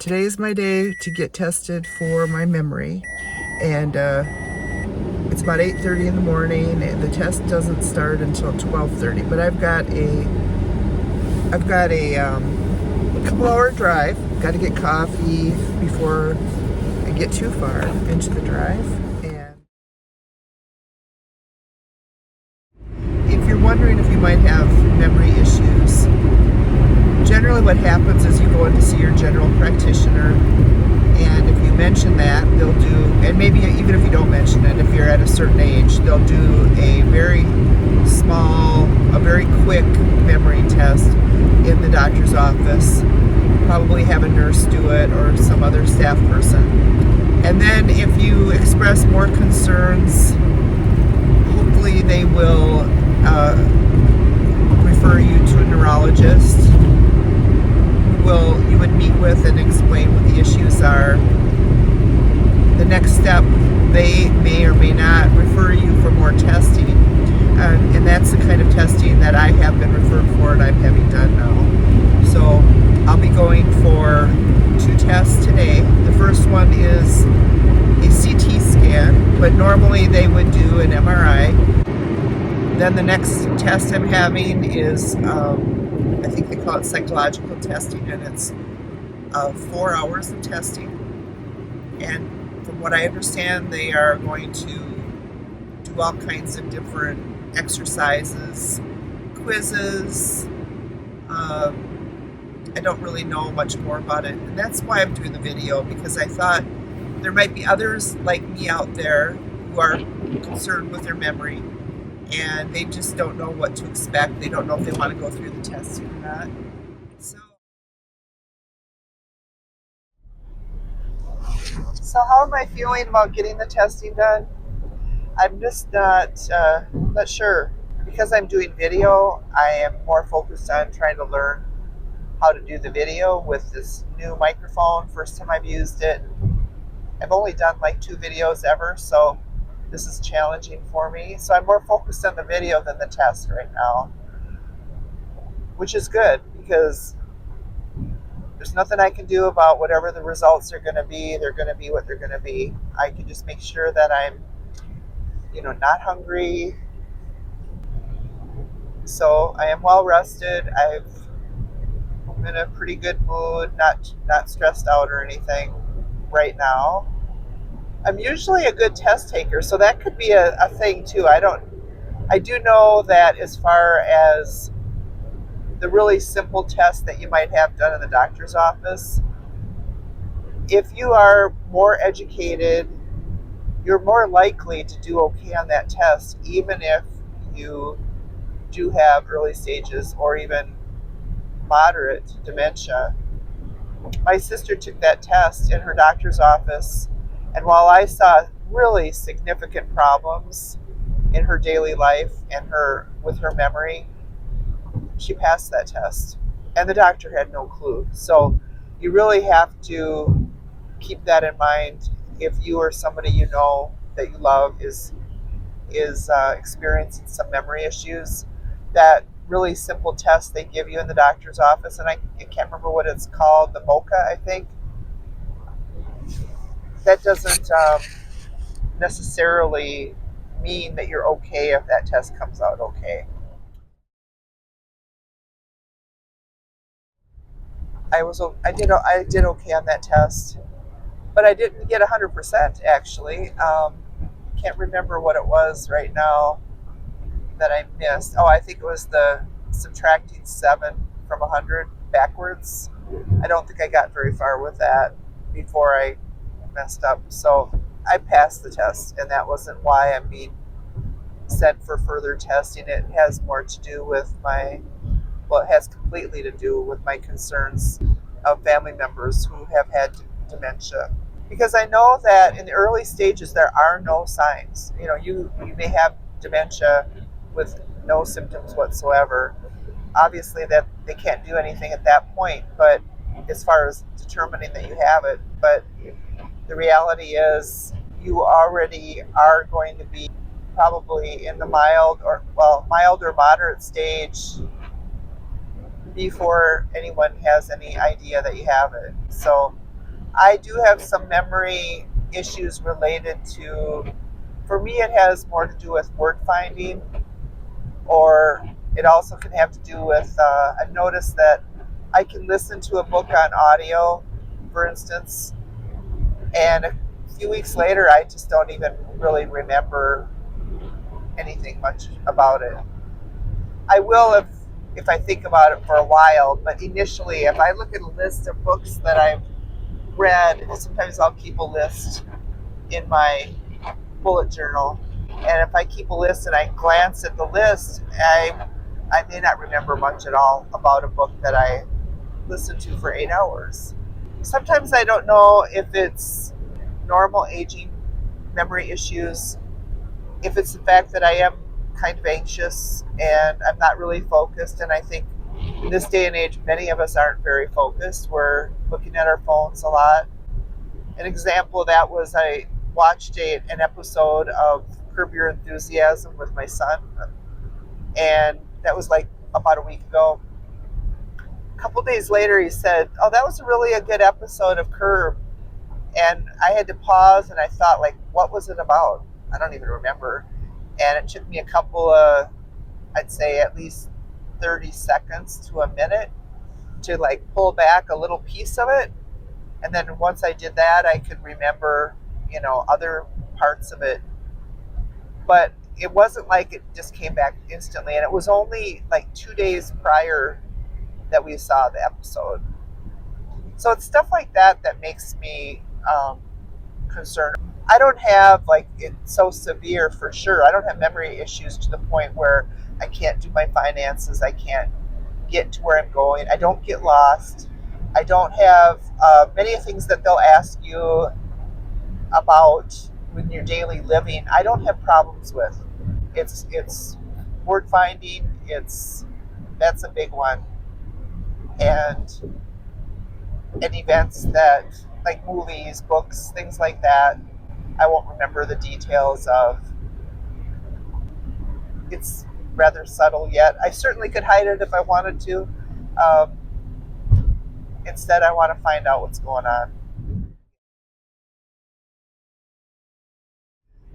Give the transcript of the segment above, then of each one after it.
Today's my day to get tested for my memory, and it's about 8:30 in the morning. The test doesn't start until 12:30, but I've got a couple hour drive. Got to get coffee before I get too far into the drive. And if you're wondering if you might have memory issues, generally what happens is you go in to see your general practitioner, and if you mention that, they'll do, and maybe even if you don't mention it, if you're at a certain age, they'll do a very quick memory test in the doctor's office. Probably have a nurse do it or some other staff person. And then if you express more concerns, hopefully they will refer you to a neurologist you would meet with and explain what the issues are. The next step, they may or may not refer you for more testing, and that's the kind of testing that I have been referred for and I'm having done now. So I'll be going for 2 tests today. The first one is a CT scan, but normally they would do an MRI. Then the next test I'm having is I think they call it psychological testing, and it's 4 hours of testing. And from what I understand, they are going to do all kinds of different exercises, quizzes. I don't really know much more about it, and that's why I'm doing the video, because I thought there might be others like me out there who are concerned with their memory, and they just don't know what to expect. They don't know if they want to go through the testing or not. So how am I feeling about getting the testing done? I'm just not sure. Because I'm doing video, I am more focused on trying to learn how to do the video with this new microphone. First time I've used it. I've only done like 2 videos ever, so this is challenging for me. So I'm more focused on the video than the test right now, which is good because there's nothing I can do about whatever the results are going to be. They're going to be what they're going to be. I can just make sure that I'm, not hungry. So I am well rested. I'm in a pretty good mood, not stressed out or anything right now. I'm usually a good test taker, so that could be a thing too. I do know that as far as the really simple tests that you might have done in the doctor's office, if you are more educated, you're more likely to do okay on that test, even if you do have early stages or even moderate dementia. My sister took that test in her doctor's office, and while I saw really significant problems in her daily life and with her memory, she passed that test, and the doctor had no clue. So you really have to keep that in mind if you or somebody you know that you love is experiencing some memory issues. That really simple test they give you in the doctor's office, and I can't remember what it's called, the MOCA, I think. That doesn't necessarily mean that you're okay if that test comes out okay. I did okay on that test, but I didn't get 100% actually. Can't remember what it was right now that I missed. Oh, I think it was the subtracting 7 from 100 backwards. I don't think I got very far with that before I messed up. So I passed the test, and that wasn't why I'm being sent for further testing. It has more to do with it has completely to do with my concerns of family members who have had dementia. Because I know that in the early stages, there are no signs. You may have dementia with no symptoms whatsoever. Obviously, that they can't do anything at that point, but as far as determining that you have it. But the reality is you already are going to be probably in the mild or moderate stage before anyone has any idea that you have it. So I do have some memory issues related to, for me, it has more to do with word finding, or it also can have to do with, I've noticed that I can listen to a book on audio, for instance, and a few weeks later, I just don't even really remember anything much about it. I will if I think about it for a while, but initially, if I look at a list of books that I've read, sometimes I'll keep a list in my bullet journal, and if I keep a list and I glance at the list, I may not remember much at all about a book that I listened to for 8 hours. Sometimes I don't know if it's normal aging memory issues, if it's the fact that I am kind of anxious and I'm not really focused. And I think in this day and age, many of us aren't very focused. We're looking at our phones a lot. An example of that was I watched an episode of Curb Your Enthusiasm with my son, and that was like about a week ago. A couple days later, he said, "Oh, that was really a good episode of Curb." And I had to pause and I thought, like, what was it about? I don't even remember. And it took me a couple of, I'd say at least 30 seconds to a minute to like pull back a little piece of it. And then once I did that, I could remember, other parts of it. But it wasn't like it just came back instantly. And it was only like 2 days prior that we saw the episode. So it's stuff like that that makes me concerned. I don't have like it so severe for sure. I don't have memory issues to the point where I can't do my finances. I can't get to where I'm going. I don't get lost. I don't have many things that they'll ask you about with your daily living. I don't have problems with. It's word finding. That's a big one, and events that like movies, books, things like that. I won't remember the details of. It's rather subtle yet. I certainly could hide it if I wanted to. Um, Instead, I want to find out what's going on.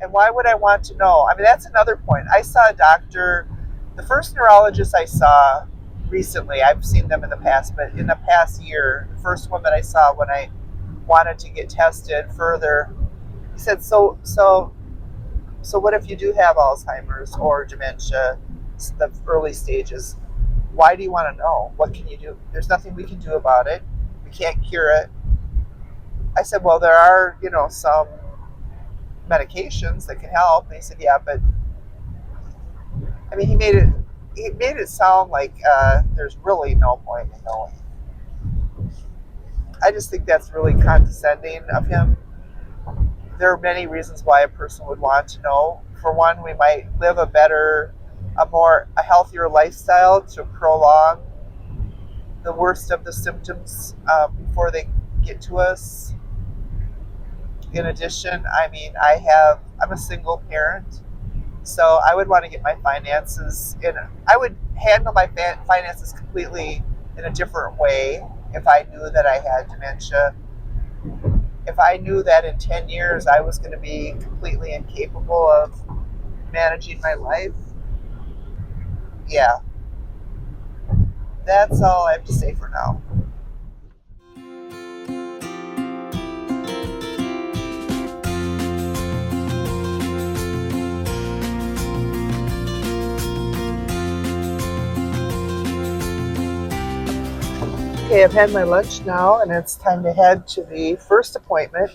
And why would I want to know? I mean, that's another point. I saw a doctor, the first neurologist I saw recently, I've seen them in the past, but in the past year, the first one that I saw when I wanted to get tested further, he said, so what if you do have Alzheimer's or dementia, the early stages? Why do you want to know? What can you do? There's nothing we can do about it. We can't cure it. I said, well, there are, some medications that can help. And he said, yeah, but I mean, he made it sound like there's really no point in knowing. I just think that's really condescending of him. There are many reasons why a person would want to know. For one, we might live a healthier lifestyle to prolong the worst of the symptoms before they get to us. In addition, I mean, I'm a single parent, so I would want to get my finances in. I would handle my finances completely in a different way if I knew that I had dementia. If I knew that in 10 years I was going to be completely incapable of managing my life, yeah, that's all I have to say for now. Okay, I've had my lunch now, and it's time to head to the first appointment,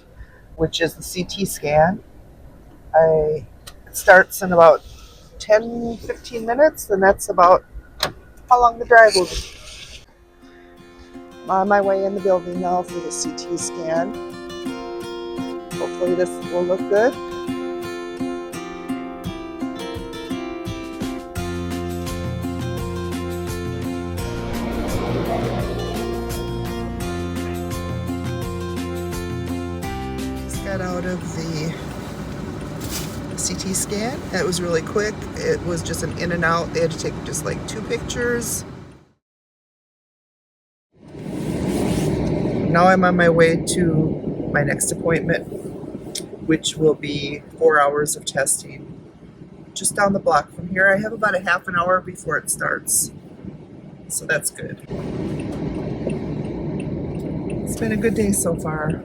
which is the CT scan. It starts in about 10, 15 minutes, and that's about how long the drive will be. I'm on my way in the building now for the CT scan. Hopefully this will look good. Just got out of the CT scan. It was really quick. It was just an in and out. They had to take just like 2 pictures. now I'm on my way to my next appointment, which will be 4 hours of testing just down the block from here. I have about a half an hour before it starts, so that's good. It's been a good day so far.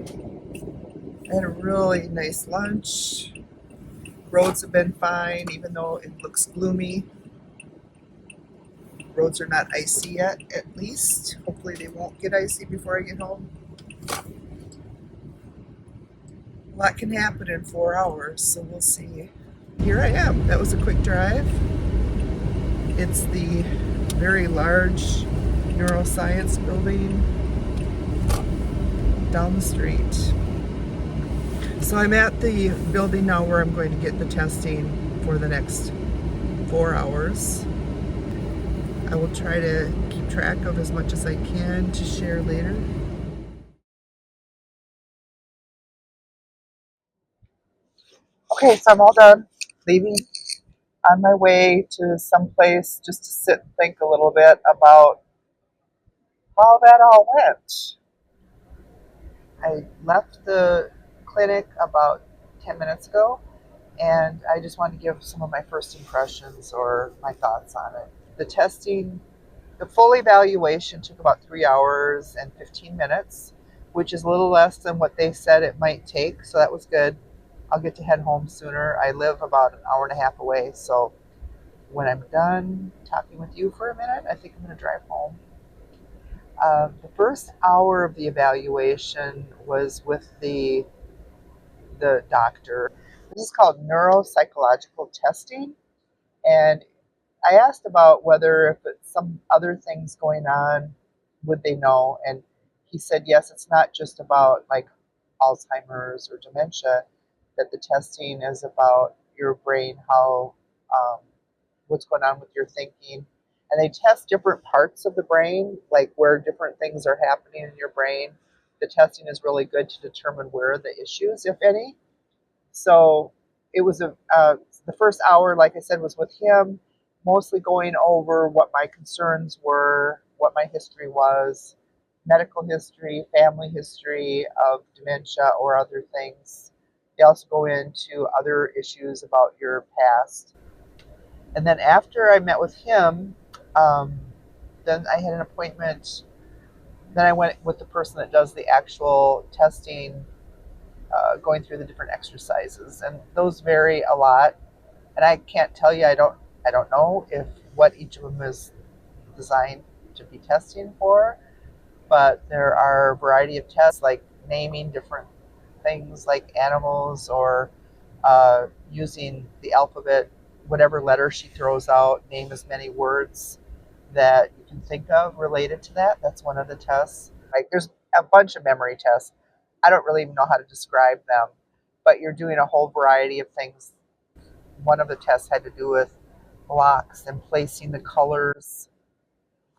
I had a really nice lunch. Roads have been fine, even though it looks gloomy. Roads are not icy yet, at least. Hopefully they won't get icy before I get home. A lot can happen in 4 hours, so we'll see. Here I am. That was a quick drive. It's the very large neuroscience building down the street. So I'm at the building now where I'm going to get the testing for the next 4 hours. I will try to keep track of as much as I can to share later. Okay, so I'm all done, leaving on my way to someplace just to sit and think a little bit about how that all went. I left the clinic about 10 minutes ago, and I just want to give some of my first impressions or my thoughts on it. The testing, the full evaluation took about 3 hours and 15 minutes, which is a little less than what they said it might take, so that was good. I'll get to head home sooner. I live about an hour and a half away, so when I'm done talking with you for a minute, I think I'm going to drive home. The first hour of the evaluation was with the doctor. This is called neuropsychological testing, and I asked about whether if it's some other things going on, would they know? And he said yes, it's not just about like Alzheimer's or dementia. That the testing is about your brain, how what's going on with your thinking. And they test different parts of the brain, like where different things are happening in your brain. The testing is really good to determine where the issues, if any. So it was the first hour, like I said, was with him, mostly going over what my concerns were, what my history was, medical history, family history of dementia or other things. They also go into other issues about your past. And then after I met with him, um, then I had an appointment. Then I went with the person that does the actual testing, going through the different exercises, and those vary a lot. And I can't tell you. I don't know if what each of them is designed to be testing for, but there are a variety of tests like naming different things like animals or using the alphabet, whatever letter she throws out, name as many words that you can think of related to that. That's one of the tests. Like there's a bunch of memory tests. I don't really even know how to describe them, but you're doing a whole variety of things. One of the tests had to do with blocks and placing the colors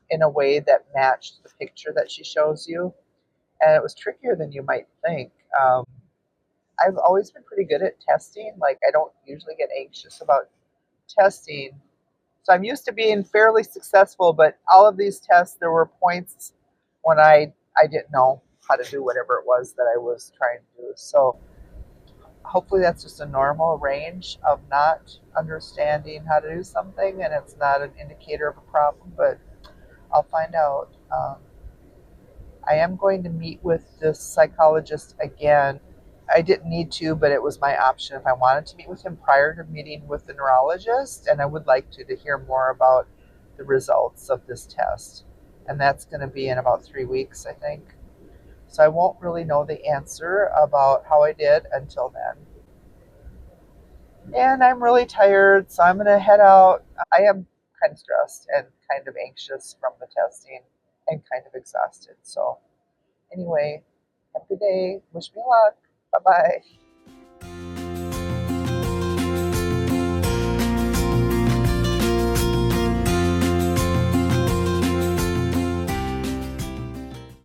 in a way that matched the picture that she shows you. And it was trickier than you might think. I've always been pretty good at testing. Like, I don't usually get anxious about testing. So I'm used to being fairly successful, but all of these tests, there were points when I didn't know how to do whatever it was that I was trying to do. So hopefully that's just a normal range of not understanding how to do something, and it's not an indicator of a problem, but I'll find out. I am going to meet with this psychologist again. I didn't need to, but it was my option if I wanted to meet with him prior to meeting with the neurologist, and I would like to hear more about the results of this test. And that's going to be in about 3 weeks, I think. So I won't really know the answer about how I did until then. And I'm really tired, so I'm going to head out. I am kind of stressed and kind of anxious from the testing and kind of exhausted. So, anyway, have a good day. Wish me luck. Bye bye.